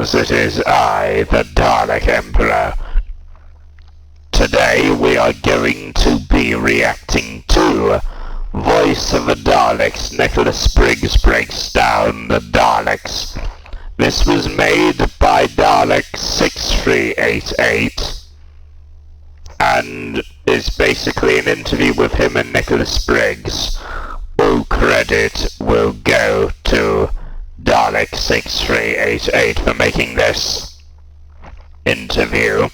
Greetings, it is I, the Dalek Emperor. Today we are going to be reacting to Voice of the Daleks. Nicolas Briggs breaks down the Daleks. This was made by Dalek 6388 and is basically an interview with him and Nicolas Briggs. All credit will go to Dalek 6388 for making this interview.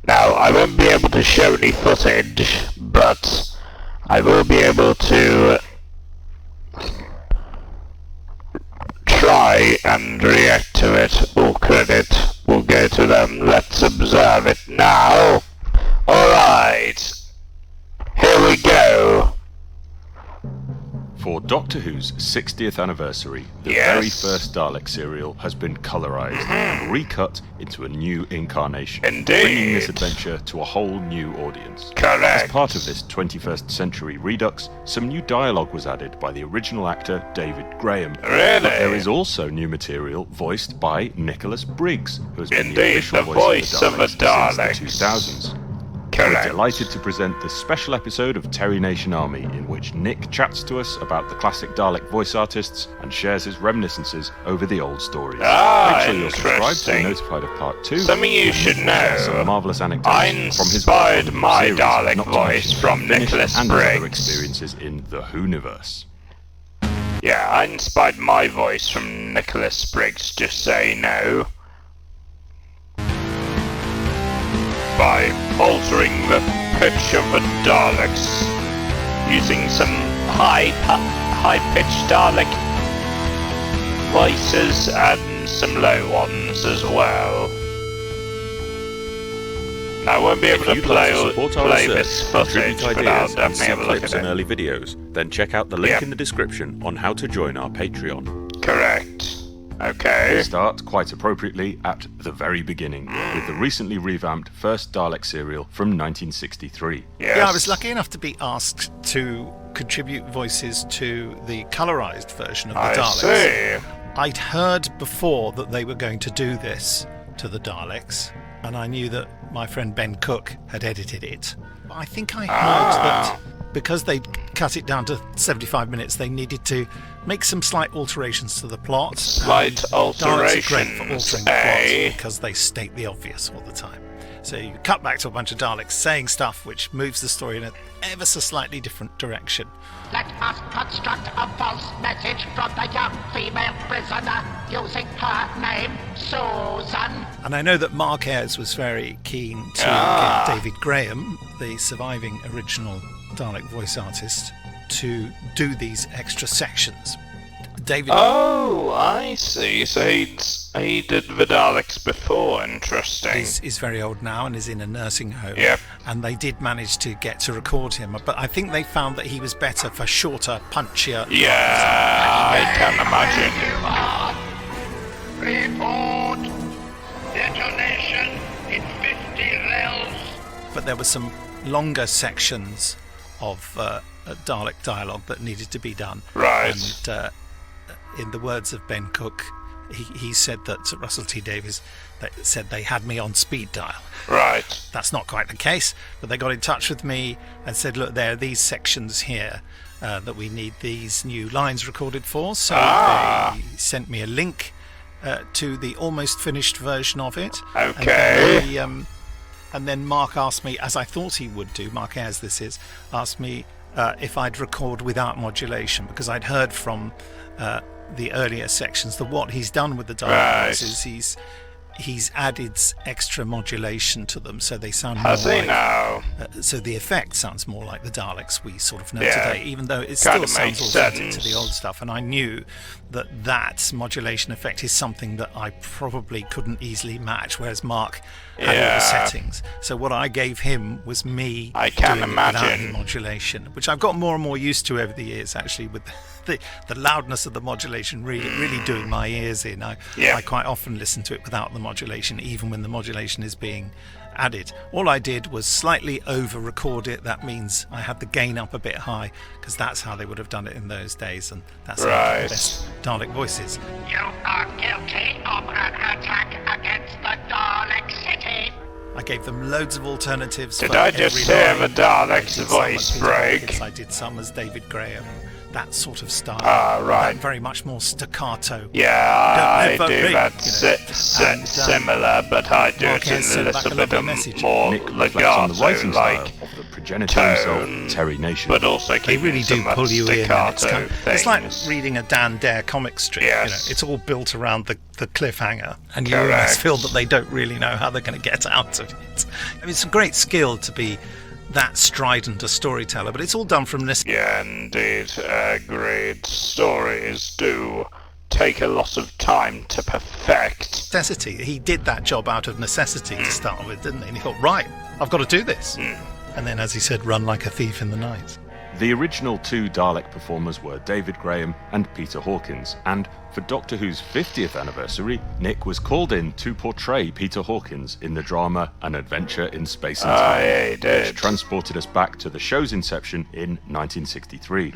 Now, I won't be able to show any footage, but I will be able to try and react to it. All credit will go to them. Let's observe it now. Alright, here we go. For Doctor Who's 60th anniversary, the very first Dalek serial has been colorized and recut into a new incarnation, bringing this adventure to a whole new audience. Correct. As part of this 21st century redux, some new dialogue was added by the original actor David Graham. Really? But there is also new material voiced by Nicolas Briggs, who has been the Indeed, official the voice of the Daleks since the 2000s. Correct. We're delighted to present this special episode of Terry Nation Army, in which Nick chats to us about the classic Dalek voice artists and shares his reminiscences over the old stories. Make sure you're subscribed to be notified of part 2. Something you should know. Some marvellous anecdotes I from his inspired my series, Dalek not to voice mention from Finnish Nicolas and other Briggs. experiences in the Whoniverse. Yeah, I inspired my voice from Nicolas Briggs, just so you know, by altering the pitch of the Daleks, using some high-pitched Dalek voices and some low ones as well. Now I won't be able to play this footage, but I'll definitely have a look at and it. early videos, then check out the link in the description on how to join our Patreon. Correct. Okay. We start, quite appropriately, at the very beginning, with the recently revamped first Dalek serial from 1963. Yes. Yeah, I was lucky enough to be asked to contribute voices to the colorized version of the Daleks. I see. I'd heard before that they were going to do this to the Daleks, and I knew that my friend Ben Cook had edited it. But I think I heard that because they'd cut it down to 75 minutes, they needed to make some slight alterations to the plot. Slight alterations, Daleks are great for altering the plot because they state the obvious all the time. So you cut back to a bunch of Daleks saying stuff which moves the story in an ever so slightly different direction. Let us construct a false message from the young female prisoner using her name, Susan. And I know that Mark Ayres was very keen to get David Graham, the surviving original Dalek voice artist, to do these extra sections. David. Oh, I see. So he did the Daleks before. Interesting. He's very old now and is in a nursing home. Yep. And they did manage to get to record him, but I think they found that he was better for shorter, punchier. Yeah, I can imagine. Report. Detonation in 50 rels. But there were some longer sections of Dalek dialogue that needed to be done. Right. And in the words of Ben Cook, he said that Russell T Davies said they had me on speed dial. Right. That's not quite the case, but they got in touch with me and said, look, there are these sections here that we need these new lines recorded for. So they sent me a link to the almost finished version of it. Okay. And then Mark asked me, as I thought he would do, Mark Ayres this is, asked me if I'd record without modulation, because I'd heard from the earlier sections that what he's done with the dialogues is he's added extra modulation to them, so they sound more so the effect sounds more like the Daleks we sort of know today, even though it still sounds authentic to the old stuff. And I knew that modulation effect is something that I probably couldn't easily match, whereas Mark had all the settings. So what I gave him was me doing it without any modulation, which I've got more and more used to over the years, actually, with the loudness of the modulation really doing my ears in. I quite often listen to it without the modulation, even when the modulation is being added. All I did was slightly over record it. That means I had the gain up a bit high, because that's how they would have done it in those days, and that's how the best Dalek voices. You are guilty of an attack I gave them loads of alternatives. Did for I just every hear line. the Dalek's I did some voice as Peter break? Hawkins, I did some as David Graham, that sort of style. Ah, right. That very much more staccato. Yeah, I Don't do ring, that and, similar, but I do Mark it in has a sent back little a bit lovely of message. more Nick reflects on the writing legato-like style of the progenitor himself, tone, Terry Nation. but also They keeping really do some of pull that you in. And staccato it's like things. reading a Dan Dare comic strip. Yes. It's all built around the cliffhanger, and you almost Correct. feel that they don't really know how they're going to get out of it. I mean, it's a great skill to be that strident a storyteller, but it's all done from this. Yeah, indeed. Great stories do take a lot of time to perfect. Necessity. He did that job out of necessity to start with, didn't he? And he thought, right, I've got to do this. And then, as he said, run like a thief in the night. The original 2 Dalek performers were David Graham and Peter Hawkins, and for Doctor Who's 50th anniversary, Nick was called in to portray Peter Hawkins in the drama An Adventure in Space and Time, yeah, he did. which transported us back to the show's inception in 1963.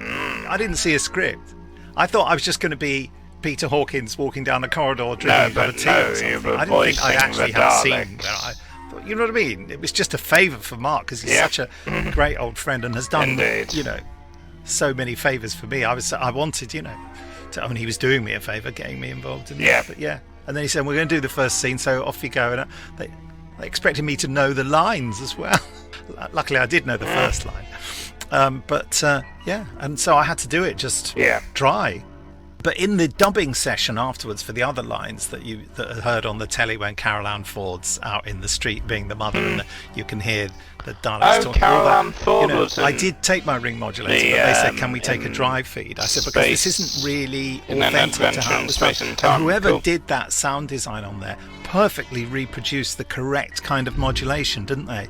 I didn't see a script. I thought I was just going to be Peter Hawkins walking down a corridor drinking a cup but of tea no, or you something. were I didn't think I voicing actually the had a scene Daleks. where I thought, you know what I mean? It was just a favour for Mark because he's Yeah. such a great old friend and has done, Indeed. so many favours for me. I wanted, he was doing me a favour, getting me involved in Yeah. that. But yeah. And then he said, we're going to do the first scene, so off you go. And they expected me to know the lines as well. Luckily, I did know the first line. And so I had to do it just dry. But in the dubbing session afterwards for the other lines that are heard on the telly when Carol Ann Ford's out in the street being the mother and you can hear the Daleks talking, Carol all that, Ann Ford was I in did take my ring modulator, but they said, can we take a drive feed? I said, because this isn't really in An authentic to Adventure how in it was Space done. and Time, whoever cool. did that sound design on there perfectly reproduced the correct kind of modulation, didn't they?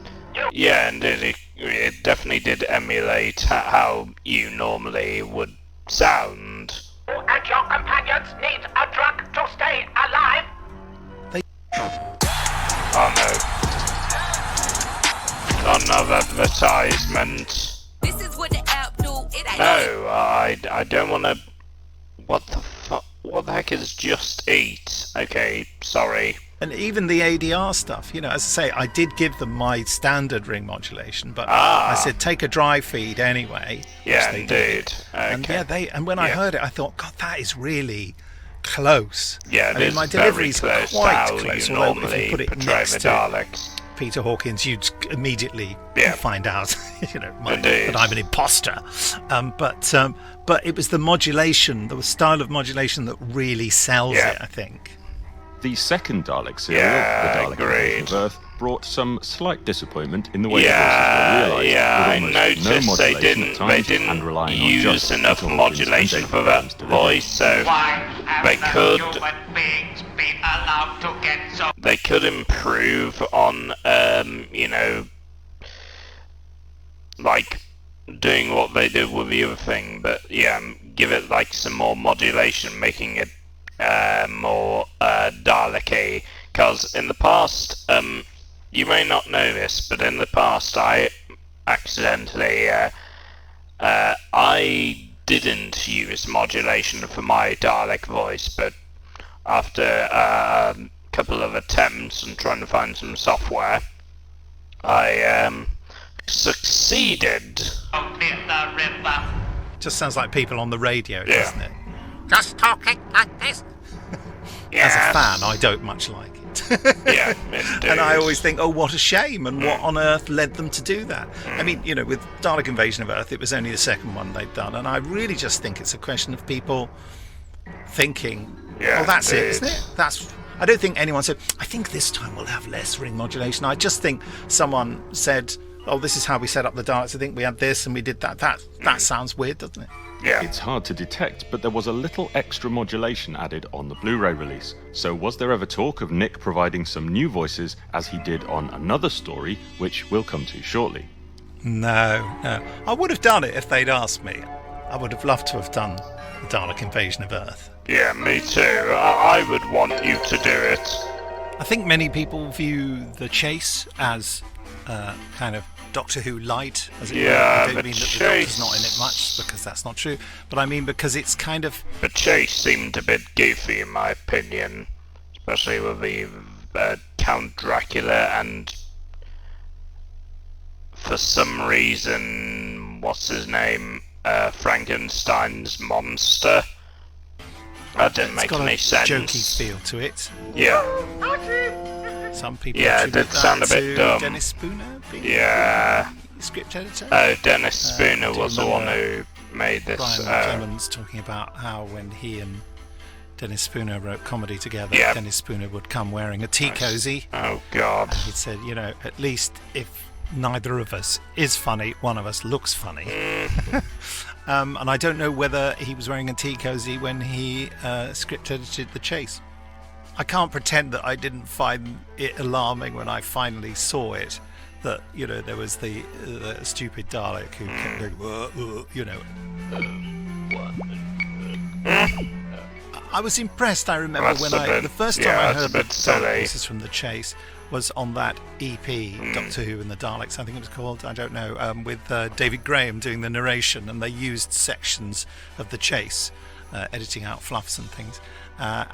Yeah, and it definitely did emulate how you normally would sound. You and your companions need a drug to stay alive. Oh no. Another advertisement. This is what the app do. It ain't No, I don't want to... What the fuck? What the heck is Just Eat? Okay, sorry. And even the ADR stuff, as I say, I did give them my standard ring modulation, but Ah. I said take a drive feed anyway. Yeah, which they did. indeed. Okay. And when I heard it, I thought, God, that is really close. Yeah, I mean, is my very delivery's close to quite how close. you Although if normally you put it portray next the to Daleks. Peter Hawkins, you'd immediately find out, Indeed. that I'm an imposter. But it was the modulation, the style of modulation that really sells it, I think. The second Dalek serial, Yeah, The Dalek agreed. Invasion of Earth, brought some slight disappointment in the way Yeah, the voices were realised, I with noticed almost they no didn't modulation at times and relying on use just enough Peter Hawkins modulation and for David that Graham's delivery. voice, so Why have they the could human beings been allowed to get so they could improve on like doing what they did with the other thing, but give it like some more modulation, making it more Dalek-y, because in the past, you may not know this, but in the past I accidentally I didn't use modulation for my Dalek voice, but after a couple of attempts and trying to find some software, I succeeded. near the river? Just sounds like people on the radio, doesn't it? Just talking like this. As a Yes. fan, I don't much like it. Yeah, indeed. And I always think, oh, what a shame, and what on earth led them to do that? I mean, with Dalek Invasion of Earth, it was only the second one they'd done, and I really just think it's a question of people thinking, Yeah, well, that's it, indeed. isn't it? I don't think anyone said, I think this time we'll have less ring modulation. I just think someone said, oh, this is how we set up the Daleks. I think we had this and we did that. That sounds weird, doesn't it? Yeah. It's hard to detect, but there was a little extra modulation added on the Blu-ray release. So was there ever talk of Nick providing some new voices as he did on another story, which we'll come to shortly? No. I would have done it if they'd asked me. I would have loved to have done the Dalek Invasion of Earth. Yeah, me too. I would want you to do it. I think many people view The Chase as kind of Doctor Who light, as it were. Yeah, I don't The mean that the Chase. Doctor's not in it much, because that's not true. But I mean because it's kind of... The chase seemed a bit goofy in my opinion, especially with the Count Dracula and for some reason, what's his name? Frankenstein's monster. That didn't make any sense. It's got a jokey feel to it. Yeah. Some people Yeah, it attribute did sound that a bit to dumb. Dennis Spooner being Yeah. the script editor. Oh, Dennis Spooner do you was the one remember who made this. Brian Clemens talking about how when he and Dennis Spooner wrote comedy together, Yeah. Dennis Spooner would come wearing a tea cozy. Oh, God. He said, at least if neither of us is funny, one of us looks funny. And I don't know whether he was wearing a tea cozy when he script edited The Chase. I can't pretend that I didn't find it alarming when I finally saw it, that, there was the stupid Dalek who kept going, I was impressed. I remember the first time I heard the Dalek voices from The Chase was on that EP, Doctor Who and the Daleks, I think it was called, I don't know, with David Graham doing the narration, and they used sections of The Chase, editing out fluffs and things. I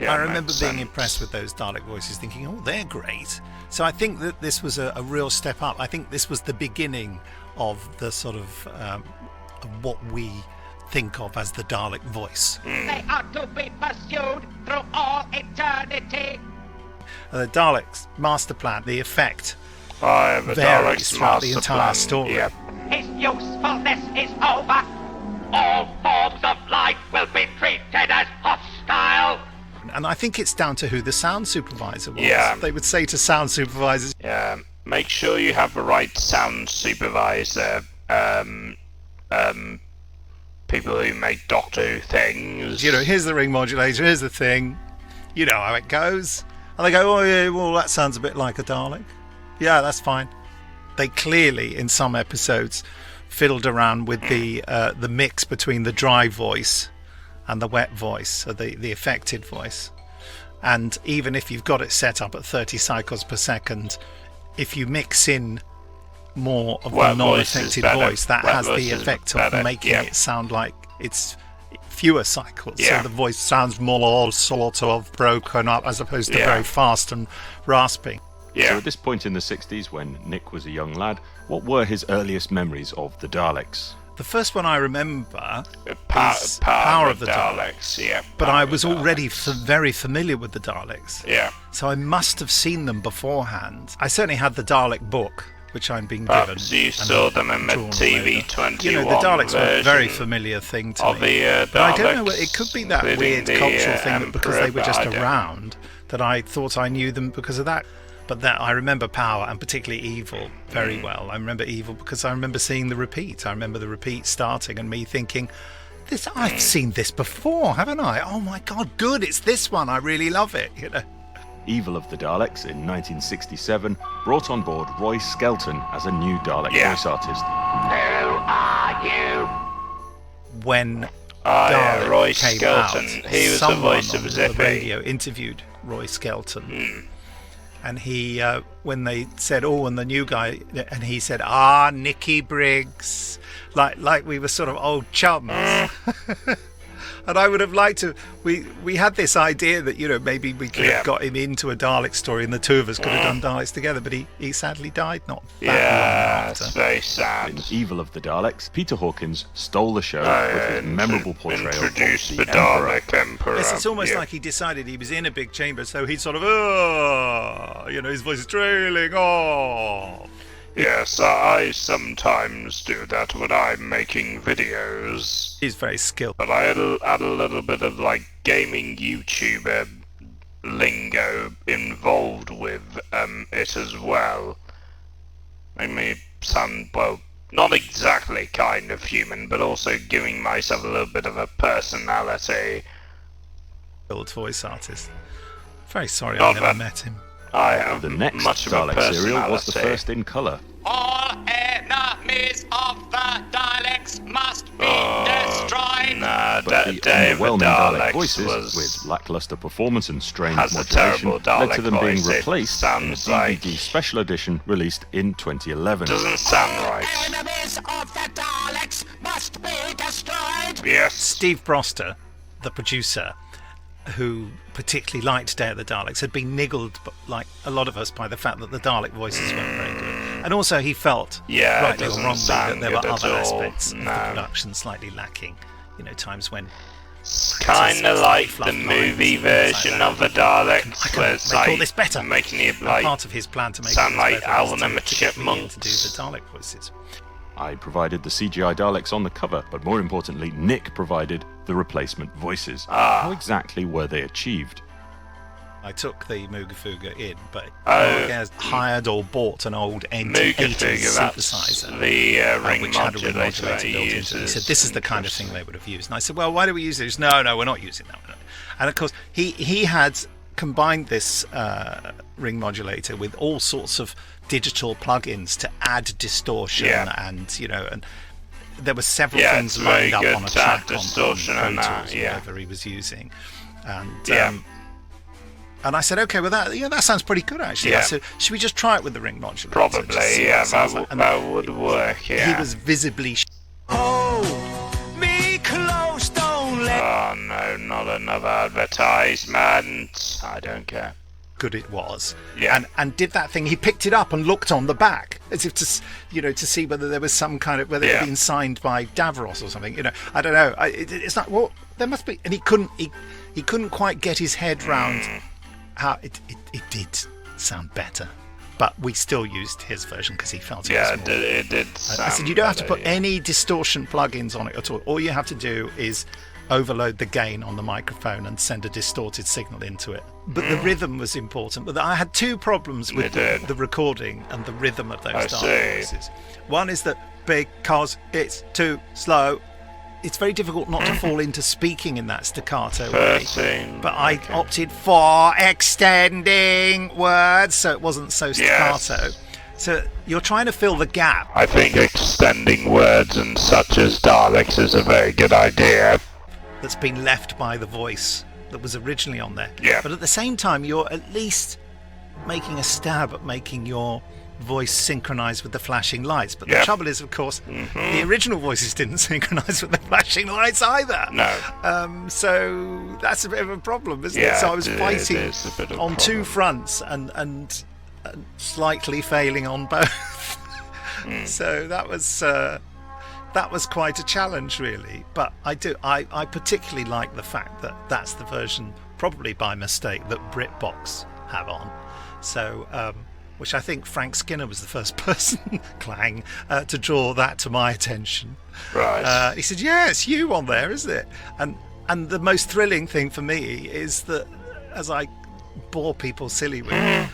remember being impressed with those Dalek voices, thinking, oh, they're great. So I think that this was a real step up. I think this was the beginning of the sort of what we think of as the Dalek voice. They are to be pursued through all eternity. The Daleks' master plan, the effect, The varies Daleks' throughout the master entire plan. story. Yep. His usefulness is over. All forms of life will be treated as hostile. And I think it's down to who the sound supervisor was. Yeah. They would say to sound supervisors, Yeah. Make sure you have the right sound supervisor. People who make Doctor Who things. here's the ring modulator, here's the thing. You know how it goes. And they go, oh yeah, well that sounds a bit like a Dalek. Yeah, that's fine. They clearly, in some episodes, fiddled around with the mix between the dry voice and the wet voice, so the affected voice. And even if you've got it set up at 30 cycles per second, if you mix in more of the non-affected voice, that has the effect of making it sound like it's fewer cycles. So the voice sounds more sort of broken up as opposed to very fast and raspy. Yeah. So at this point in the 60s, when Nick was a young lad, what were his earliest memories of the Daleks? The first one I remember is Power of the Daleks. Yeah. But I was already very familiar with the Daleks. Yeah. So I must have seen them beforehand. I certainly had the Dalek book, which I'm being given. So you saw them in the TV21 the Daleks were a very familiar thing to me. But I don't know, it could be that weird cultural thing that because they were just around, that I thought I knew them because of that. But that I remember Power, and particularly Evil, very well. I remember Evil because I remember seeing the repeat. I remember the repeat starting and me thinking, I've seen this before, haven't I? Oh my God, good, it's this one. I really love it, Evil of the Daleks in 1967 brought on board Roy Skelton as a new Dalek voice artist. Who are you? When Dalek Roy came Skelton. out, He was the voice of the Zippy. radio interviewed Roy Skelton. And he, when they said, oh, and the new guy, and he said, Nicky Briggs, like we were sort of old chums. And I would have liked to, we had this idea that, maybe we could have got him into a Dalek story and the two of us could have done Daleks together, but he sadly died not that long after. It's very sad. In Evil of the Daleks, Peter Hawkins stole the show with his memorable portrayal Introduced of the the Emperor. Dalek Emperor. Yes, it's almost like he decided he was in a big chamber, so he'd sort of, his voice is trailing off. Yes, I sometimes do that when I'm making videos. He's very skilled. But I add a little bit of gaming YouTuber lingo involved with it as well. Make me sound, not exactly kind of human, but also giving myself a little bit of a personality. Old voice artist. Very sorry Not I never that- met him. I have The next much of a Dalek serial was the personality. first in colour. All enemies of the Daleks must be destroyed. Nah, But the David underwhelming Dalek Daleks voices, was... with lackluster performance and strange has a modulation, terrible led to Dalek them being voice. It replaced in a sounds DVD special edition released in 2011. doesn't sound right. Enemies of the Daleks must be destroyed. Yes. Steve Broster, the producer, who particularly liked Day of the Daleks, had been niggled, like a lot of us, by the fact that the Dalek voices weren't very good. And also he felt, Yeah, it rightly or doesn't wrongly, that sound there were good at other all. aspects of No. the production slightly lacking. Times when Kind of like fluff the lines movie and things like version that. of the I Daleks, can where it's make all like this better. making it And like part of his plan to make sound it like better Alvin was and the to get me in to do the Chipmunks. Dalek voices. I provided the CGI Daleks on the cover, but more importantly, Nick provided the replacement voices. How exactly were they achieved? I took the Mooga Fuga in, but Oh. Marquez hired or bought an old Mooga 80s Fuga, that's synthesizer. the ring Which had a ring modulator that modulator he built into it. uses. He said, this is the kind of thing they would have used. And I said, well, why do we use this? No, we're not using that. And of course, he had combined this ring modulator with all sorts of digital plugins to add distortion and there were several Yeah, things it's very lined up good on a to add track on distortion Pro and that, Tools or yeah. whatever he was using. And Yeah. and I said, okay, well that sounds pretty good actually. I Yeah. said, should we just try it with the ring modulator? Probably, Just see what yeah, it sounds like? And that would work, yeah. he was visibly Oh no, not another advertisement. I don't care. good it was. Yeah. And did that thing. He picked it up and looked on the back as if to see whether there was some kind of, whether it had been signed by Davros or something. I don't know. It's like, well, there must be. And he couldn't quite get his head round how it did sound better. But we still used his version because he felt it was more. it did I sound said, you don't have to better, put yeah. any distortion plugins on it at all. All you have to do is overload the gain on the microphone and send a distorted signal into it. But the rhythm was important. But I had two problems with the recording and the rhythm of those I Dalek see. voices. One is that because it's too slow, it's very difficult not to fall into speaking in that staccato way. 13. But I opted for extending words so it wasn't so staccato. Yes. So you're trying to fill the gap. I think extending words and such as Daleks is a very good idea. That's been left by the voice that was originally on there. Yeah. But at the same time, you're at least making a stab at making your voice synchronize with the flashing lights. But the trouble is, of course, the original voices didn't synchronize with the flashing lights either. No. So that's a bit of a problem, isn't it? Yeah, So I was it fighting is a bit of a on two problem. fronts and slightly failing on both. So that was quite a challenge, really. But I particularly like the fact that that's the version, probably by mistake, that BritBox have on. So, which I think Frank Skinner was the first person, clang, to draw that to my attention. Right. He said, "Yeah, it's you on there, isn't it?" And the most thrilling thing for me is that, as I bore people silly with,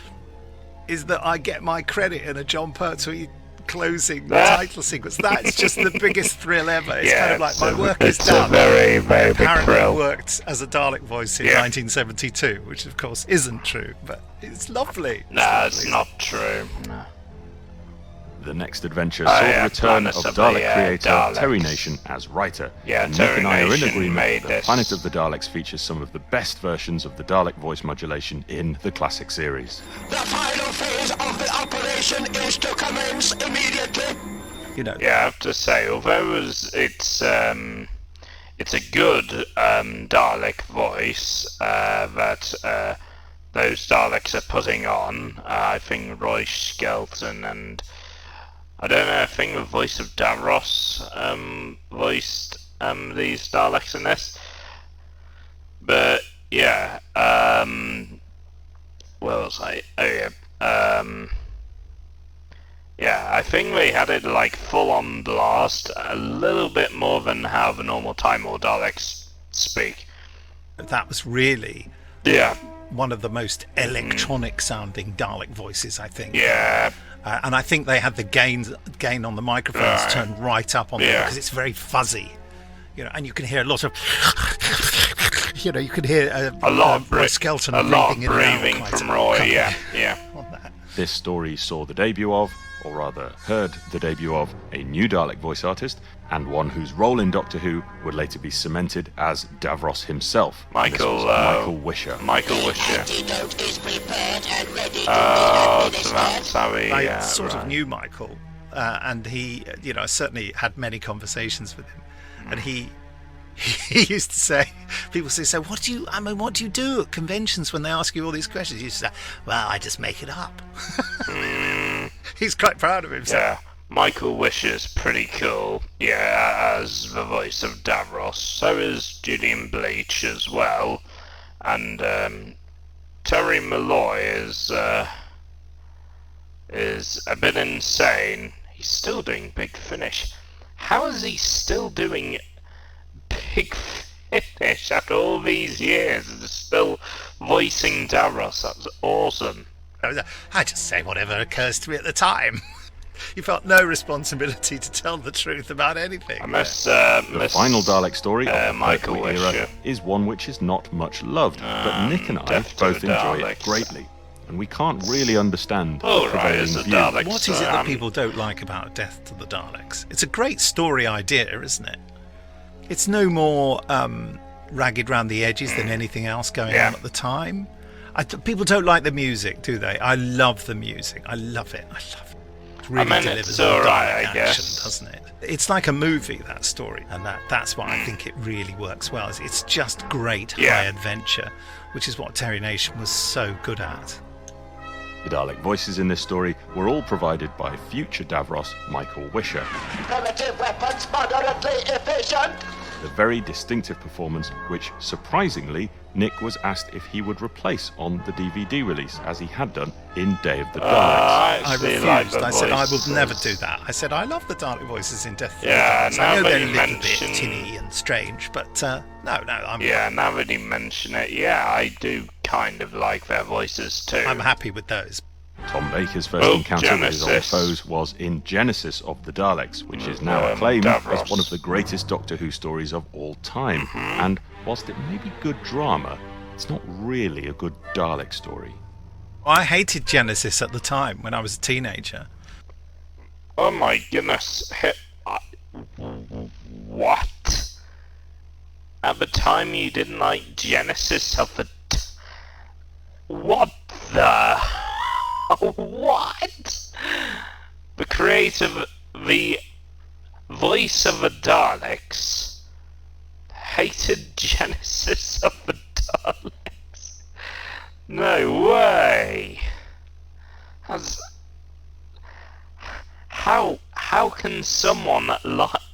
is that I get my credit in a John Pertwee closing title sequence. That's just the biggest thrill ever. It's kind of like my work is it's done. a very, very big Apparently thrill. worked as a Dalek voice in 1972, which of course isn't true, but it's lovely. No, it's not true. No. The next adventure saw the yeah, return of Planet of Dalek the, creator Daleks. Terry Nation as writer. Yeah, and Terry Nick and I are in Nation agreement made that this. Planet of the Daleks features some of the best versions of the Dalek voice modulation in the classic series. The final phase of the operation is to commence immediately. Yeah, I have to say, although it's a good Dalek voice that those Daleks are putting on, I think Roy Skelton and I don't know, I think the voice of Davros voiced these Daleks in this. But yeah, where was I? Oh yeah. Yeah, I think they had it like full on blast, a little bit more than how the normal Time Lord Daleks speak. That was really Yeah, one of the most electronic sounding Dalek voices, I think. yeah, And I think they had the gain on the microphones Right. turned right up on there Yeah. because it's very fuzzy, and you can hear a lot of, you can hear a lot of Roy Skelton a lot of breathing in and out breathing quite from a- Roy. quite a- Yeah. on that. This story saw the debut of, or rather heard the debut of, a new Dalek voice artist, and one whose role in Doctor Who would later be cemented as Davros himself. And this Michael, was Michael Wisher. Michael Wisher. Antidote is prepared and ready to Oh, be so that's how he. I sort of right. knew Michael, and he, I certainly had many conversations with him, and he used to say, people say, so what do you do at conventions when they ask you all these questions? You used to say, well, I just make it up. He's quite proud of himself. Yeah. Michael Wisher's pretty cool, yeah, as the voice of Davros. So is Julian Bleach as well. And Terry Malloy is a bit insane. He's still doing Big Finish. How is he still doing Big Finish after all these years? And still voicing Davros. That's awesome. I just say whatever occurs to me at the time. You felt no responsibility to tell the truth about anything. The final Dalek story of the Michael Pertwee era Wisher. is one which is not much loved, but Nick and I Death to both the enjoy Daleks. it greatly, and we can't really understand the Alright, prevailing as a view. Dalek. What is it that people don't like about Death to the Daleks? It's a great story idea, isn't it? It's no more ragged round the edges than anything else going on at the time. People don't like the music, do they? I love the music. I love it. It really delivers it's on alright, Dalek I action, guess. doesn't it? It's like a movie, that story, and that's why I think it really works well. It's just great high adventure, which is what Terry Nation was so good at. The Dalek voices in this story were all provided by future Davros Michael Wisher. Primitive weapons moderately efficient. The very distinctive performance which, surprisingly, Nick was asked if he would replace on the DVD release, as he had done in Day of the Daleks. I refused. I said I would never do that. I said I love the Dalek voices in Death to the Daleks. I know they're a little bit tinny and strange, but no. Now that you mention it, I do kind of like their voices too. I'm happy with those. Tom Baker's first encounter with his old foes was in Genesis of the Daleks, which is now acclaimed as one of the greatest Doctor Who stories of all time. And whilst it may be good drama, it's not really a good Dalek story. I hated Genesis at the time when I was a teenager. Oh my goodness. What? At the time you didn't like Genesis of the... What the... What? The creator, the voice of the Daleks, hated Genesis of the Daleks? No way. How can someone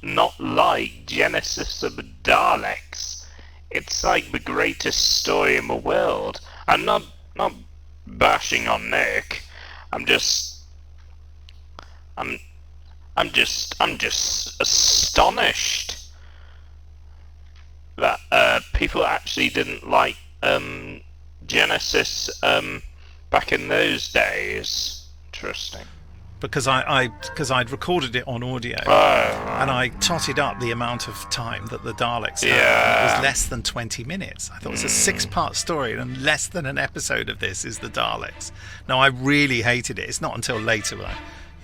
not like Genesis of the Daleks? It's like the greatest story in the world. I'm not bashing on Nick. I'm just astonished that people actually didn't like Genesis back in those days. Interesting. Because I'd recorded it on audio and I totted up the amount of time that the Daleks had. And it was less than 20 minutes. I thought it was a 6-part story, and less than an episode of this is the Daleks. Now, I really hated it. It's not until later when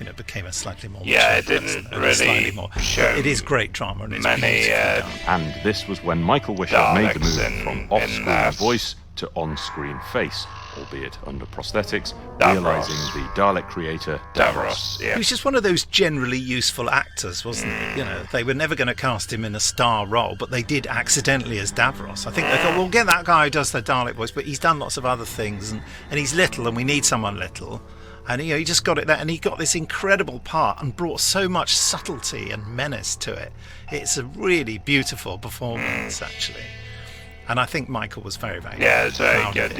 I became a slightly more mature it person, didn't really show it is great drama, and it's many, beautifully done. And this was when Michael Wisher made the move from off-screen voice to on-screen face, albeit under prosthetics, realising the Dalek creator, Davros. He was just one of those generally useful actors, wasn't he? They were never going to cast him in a star role, but they did accidentally as Davros. I think they thought, we'll get that guy who does the Dalek voice, but he's done lots of other things, and he's little, and we need someone little. And he just got it there, and he got this incredible part and brought so much subtlety and menace to it. It's a really beautiful performance, actually. And I think Michael was very, very it's very good,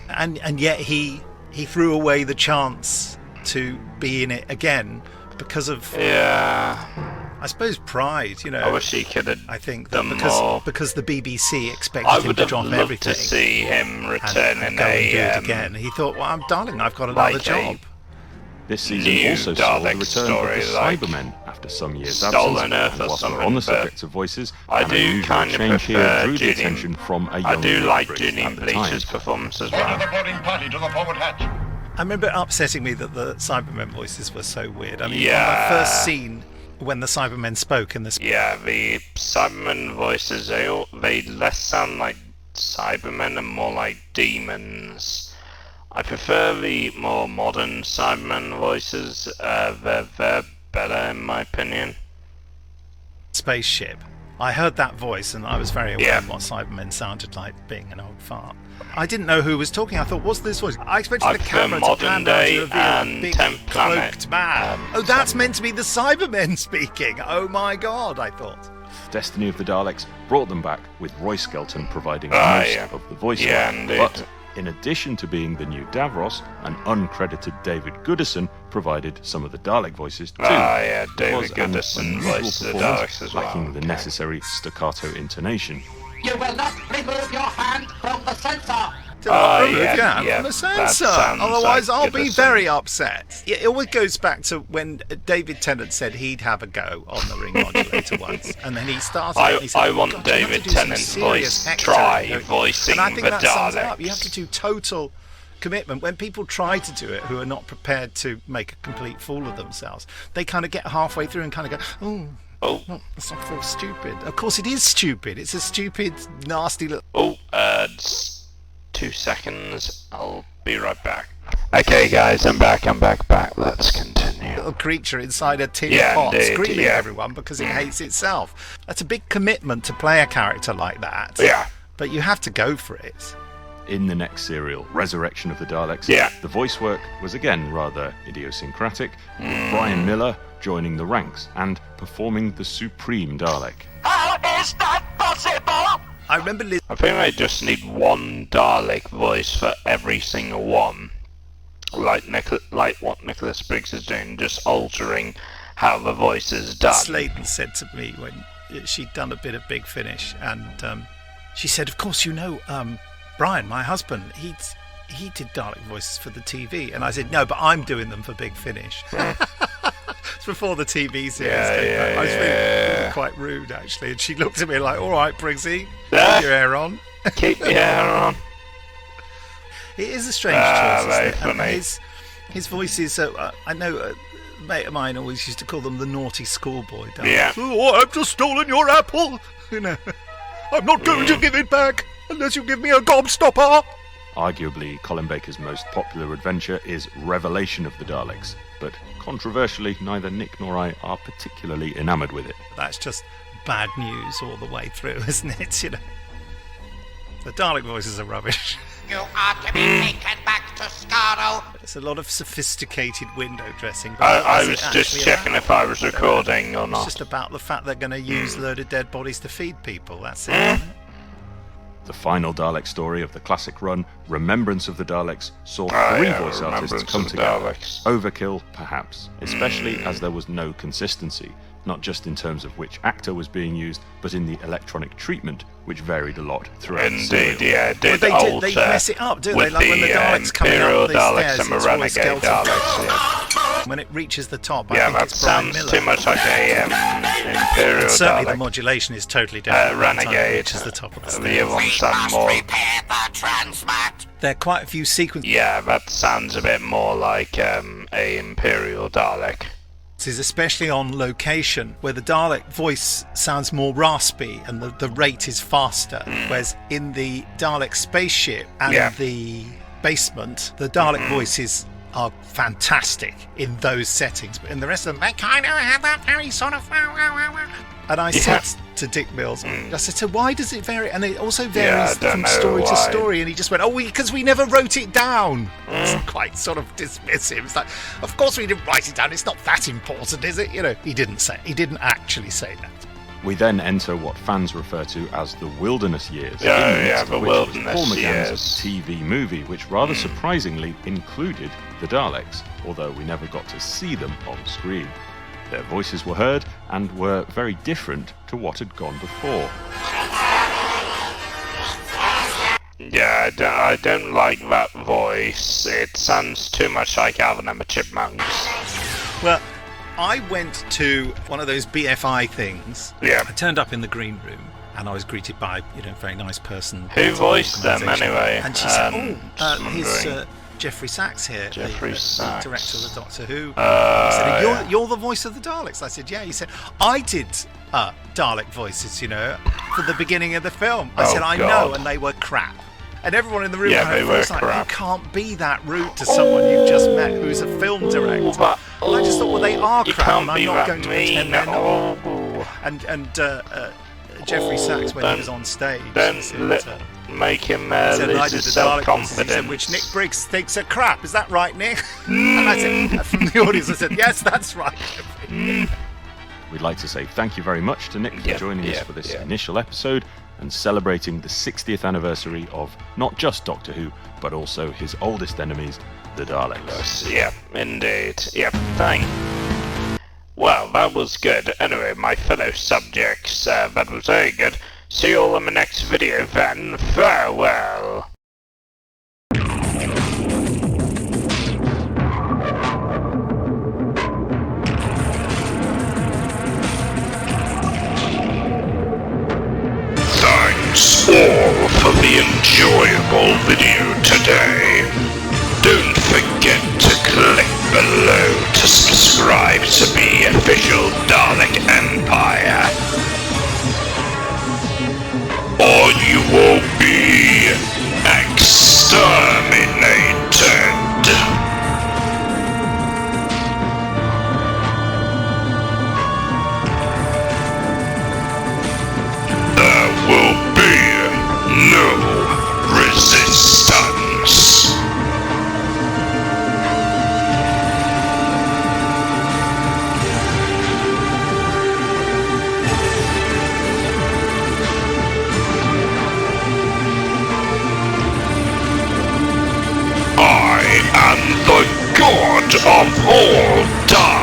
And yet he threw away the chance to be in it again because of, I suppose, pride. I wish he could have. I think done that more. because the BBC expected him to drop I would have loved everything to see him return and in go and do a it again. He thought, well, darling, I've got another job. This season New also saw the Dalek return story, of the like Cybermen after some years' Stolen absence. Earth And or whilst we're something, on the but subject of voices, I an do unusual kind of change here prefer drew the Julian. attention from a young I do like Briggs Julian at the time. Bleach's performance as Order well. the boarding party to the forward hatch. I remember it upsetting me that the Cybermen voices were so weird. I mean, Yeah. on the first scene when the Cybermen spoke in the The Cybermen voices, they less sound like Cybermen and more like demons. I prefer the more modern Cybermen voices. They're better in my opinion. spaceship I heard that voice and I was very aware of what Cybermen sounded like, being an old fart. I didn't know who was talking. I thought, what's this voice? I expected the camera to pan down to reveal a big cloaked man. That's meant to be the Cybermen speaking. Oh my god, I thought. Destiny of the Daleks brought them back, with Roy Skelton providing most of the voice work. But in addition to being the new Davros, an uncredited David Goodison provided some of the Dalek voices too. David Goodison voiced the Daleks as well. Lacking the necessary staccato intonation. You will not remove your hand from the sensor. From the sensor. Otherwise, I'll be very upset. It always goes back to when David Tennant said he'd have a go on the ring modulator once, and then he started. He said, I want David Tennant's voice. Try voicing and I think the that Daleks. sums it up. You have to do total commitment. When people try to do it, who are not prepared to make a complete fool of themselves, they kind of get halfway through and kind of go, oh, that's not so stupid. Of course, it is stupid. It's a stupid, nasty little. 2 seconds. I'll be right back. Okay, guys, I'm back. Let's continue. Little creature inside a tin pot screaming at everyone because it hates itself. That's a big commitment to play a character like that. Yeah. But you have to go for it. In the next serial, Resurrection of the Daleks, the voice work was again rather idiosyncratic, with Brian Miller joining the ranks and performing the Supreme Dalek. How is that possible? I remember I think they just need one Dalek voice for every single one. Like what Nicolas Briggs is doing, just altering how the voice is done. Sladen said to me when she'd done a bit of Big Finish, and she said, of course, Brian, my husband, he did Dalek voices for the TV. And I said, no, but I'm doing them for Big Finish. It's before the TV series came back. I was feeling quite rude, actually. And she looked at me like, all right, Briggsy, keep your hair on. Keep your hair on. It is a strange choice, very isn't it? funny. And his voice is, I know a mate of mine always used to call them the naughty schoolboy. Oh, I've just stolen your apple. I'm not going to give it back unless you give me a gobstopper. Arguably, Colin Baker's most popular adventure is Revelation of the Daleks, but controversially, neither Nick nor I are particularly enamoured with it. That's just bad news all the way through, isn't it? The Dalek voices are rubbish. You are to be taken back to Skaro. It's a lot of sophisticated window dressing. I was just checking if I was recording or not. It's just about the fact they're going to use a load of dead bodies to feed people. That's it. The final Dalek story of the classic run, Remembrance of the Daleks, saw three voice artists come together. Overkill, perhaps, especially as there was no consistency, not just in terms of which actor was being used, but in the electronic treatment, which varied a lot throughout the serial. Indeed, yeah, they mess it up, don't they? Like when the Daleks come up the Daleks stairs, and the it's always Renegade skeleton. Daleks, yeah. When it reaches the top, I Yeah, think that it's Brian sounds Miller. too much like a Imperial And certainly the Dalek. modulation is totally different. by the time it Renegade. reaches the top of the The stairs. other one sounds more... Prepare the transmat. There are quite a few sequences, Yeah, that sounds a bit more like a Imperial Dalek. especially on location, where the Dalek voice sounds more raspy and the rate is faster. Whereas in the Dalek spaceship and the basement, the Dalek voices are fantastic in those settings. But in the rest of them, they kind of have that very sort of... And I said to Dick Mills, I said, so why does it vary? And it also varies from story to story. And he just went, because we never wrote it down. It's quite sort of dismissive. It's like, of course we didn't write it down. It's not that important, is it? He didn't actually say that. We then enter what fans refer to as the Wilderness Years. The Wilderness Paul McGann's Years. TV movie, which rather surprisingly included the Daleks, although we never got to see them on screen. Their voices were heard and were very different to what had gone before. Yeah, I don't like that voice. It sounds too much like Alvin and the Chipmunks. Well, I went to one of those BFI things. Yeah. I turned up in the green room and I was greeted by, a very nice person. Who voiced them Organisation. anyway? And she said, just here's wondering. Jeffrey Sachs here, Jeffrey the Sachs. director of the Doctor Who. He said, you're the voice of the Daleks. I said, yeah. He said, I did Dalek voices, for the beginning of the film. I said, I know, and they were crap. And everyone in the room was like, crap. you can't be that rude to someone you've just met who's a film director. And I just thought, well, they are You crap, can't and I'm be not that going to mean. pretend they're not. And Jeffrey Sachs when he was on stage. Don't He make him said, lose I did his the Dalek voices, he said, self-confidence. which Nick Briggs thinks are crap. Is that right, Nick? And I said, from the audience, I said, yes, that's right. We'd like to say thank you very much to Nick for joining us for this initial episode and celebrating the 60th anniversary of not just Doctor Who, but also his oldest enemies, the Daleks. Yep, indeed. Yep, thank. Well, that was good. Anyway, my fellow subjects, that was very good. See you all in the next video then. Farewell. Thanks all for the enjoyable video today. Don't forget to click below to subscribe to the official Dalek Empire, or you will be exterminated. There will be no resistance. I am the God of all time.